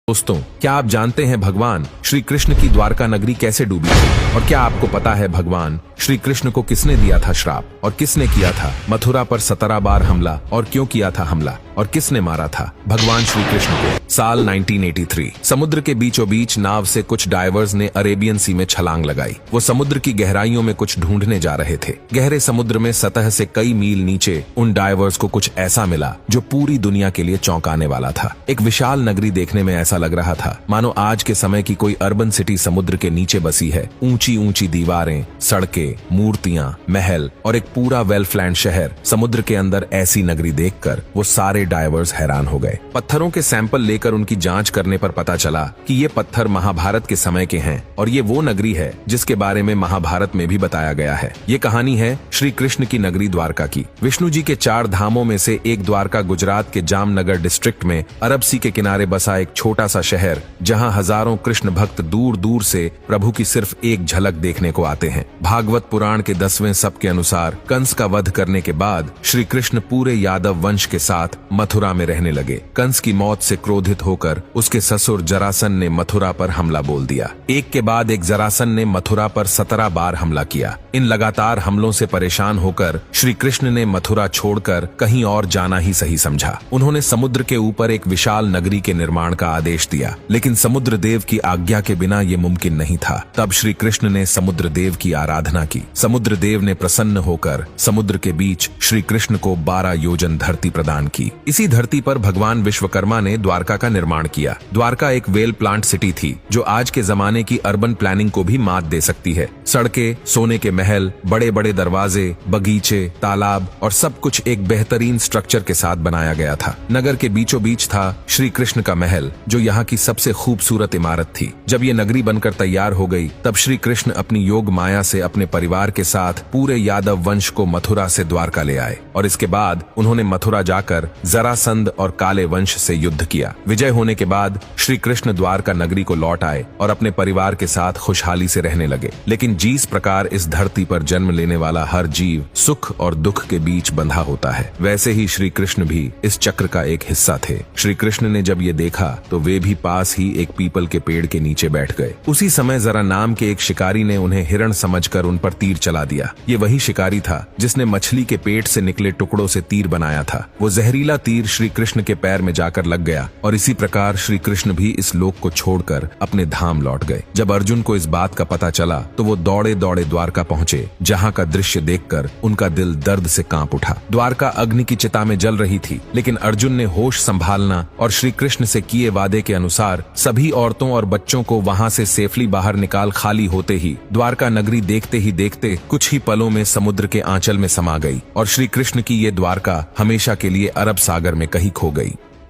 दोस्तों, क्या आप जानते हैं भगवान श्री कृष्ण की द्वारका नगरी कैसे डूबी थी? और क्या आपको पता है भगवान श्री कृष्ण को किसने दिया था श्राप और किसने किया था मथुरा पर 17 बार हमला और क्यों किया था हमला और किसने मारा था भगवान श्री कृष्ण को? साल 1983 समुद्र के बीचों बीच नाव से कुछ डाइवर्स ने अरेबियन सी में छलांग लगाई। वो समुद्र की गहराइयों में कुछ ढूंढने जा रहे थे। गहरे समुद्र में सतह से कई मील नीचे उन डाइवर्स को कुछ ऐसा मिला जो पूरी दुनिया के लिए चौंकाने वाला था। एक विशाल नगरी देखने में ऐसा लग रहा था मानो आज के समय की कोई अर्बन सिटी समुद्र के नीचे बसी है। ऊंची ऊंची दीवारें, सड़कें, मूर्तियां, महल और एक पूरा वेल प्लान्ड शहर। समुद्र के अंदर ऐसी नगरी देखकर वो सारे डाइवर्स हैरान हो गए। पत्थरों के सैंपल लेकर उनकी जांच करने पर पता चला कि ये पत्थर महाभारत के समय के हैं और ये वो नगरी है जिसके बारे में महाभारत में भी बताया गया है। ये कहानी है श्री कृष्ण की नगरी द्वारका की। विष्णु जी के 4 धामों में से एक द्वारका गुजरात के जामनगर डिस्ट्रिक्ट में अरब सी के किनारे बसा एक छोटा सा शहर, जहां हजारों कृष्ण भक्त दूर दूर से प्रभु की सिर्फ एक झलक देखने को आते हैं। भागवत पुराण के 10वें शब्द के अनुसार कंस का वध करने के बाद श्री कृष्ण पूरे यादव वंश के साथ मथुरा में रहने लगे। कंस की मौत से क्रोधित होकर उसके ससुर जरासन ने मथुरा पर हमला बोल दिया। एक के बाद एक जरासन ने मथुरा पर 17 बार हमला किया। इन लगातार हमलों से परेशान होकर श्री कृष्ण ने मथुरा छोड़कर कहीं और जाना ही सही समझा। उन्होंने समुद्र के ऊपर एक विशाल नगरी के निर्माण का आदेश दिया, लेकिन समुद्र देव की आज्ञा के बिना ये मुमकिन नहीं था। तब श्री कृष्ण ने समुद्र देव की आराधना की। समुद्र देव ने प्रसन्न होकर समुद्र के बीच श्री कृष्ण को 12 योजन धरती प्रदान की। इसी धरती पर भगवान विश्वकर्मा ने द्वारका का निर्माण किया। द्वारका एक वेल प्लांट सिटी थी जो आज के जमाने की अर्बन प्लानिंग को भी मात दे सकती है। सड़कें, सोने के महल, बड़े बड़े दरवाजे, बगीचे, तालाब और सब कुछ एक बेहतरीन स्ट्रक्चर के साथ बनाया गया था। नगर के बीचों बीच था श्री कृष्ण का महल, जो यहाँ की सबसे खूबसूरत इमारत थी। जब ये नगरी बनकर तैयार हो गई तब श्री कृष्ण अपनी योग माया से अपने परिवार के साथ पूरे यादव वंश को मथुरा से द्वारका ले आए और इसके बाद उन्होंने मथुरा जाकर जरासंध और काले वंश से युद्ध किया। विजय होने के बाद श्री कृष्ण द्वारका नगरी को लौट आए और अपने परिवार के साथ खुशहाली से रहने लगे। लेकिन जिस प्रकार इस धरती पर जन्म लेने वाला हर जीव सुख और दुख के बीच बंधा होता है, वैसे ही श्री कृष्ण भी इस चक्र का एक हिस्सा थे। श्री कृष्ण ने जब ये देखा तो वे भी पास ही एक पीपल के पेड़ के नीचे बैठ गए। उसी समय जरा नाम के एक शिकारी ने उन्हें हिरण समझकर उन पर तीर चला दिया। ये वही शिकारी था जिसने मछली के पेट से निकले टुकड़ों से तीर बनाया था। वो जहरीला तीर श्री कृष्ण के पैर में जाकर लग गया और इसी प्रकार श्री कृष्ण भी इस लोक को छोड़कर अपने धाम लौट गए। जब अर्जुन को इस बात का पता चला तो वो दौड़े दौड़े द्वारका पहुंचे, जहां का दृश्य देखकर उनका दिल दर्द से कांप उठा। द्वारका अग्नि की चिता में जल रही थी, लेकिन अर्जुन ने होश संभालना और श्री कृष्ण से किए वादे के अनुसार सभी औरतों और बच्चों को वहां से सेफली बाहर निकाल खाली होते ही द्वारका नगरी देखते ही देखते कुछ ही पलों में समुद्र के आंचल में समा गई और श्री कृष्ण की ये द्वारका हमेशा के लिए अरब सागर में कहीं खो गई।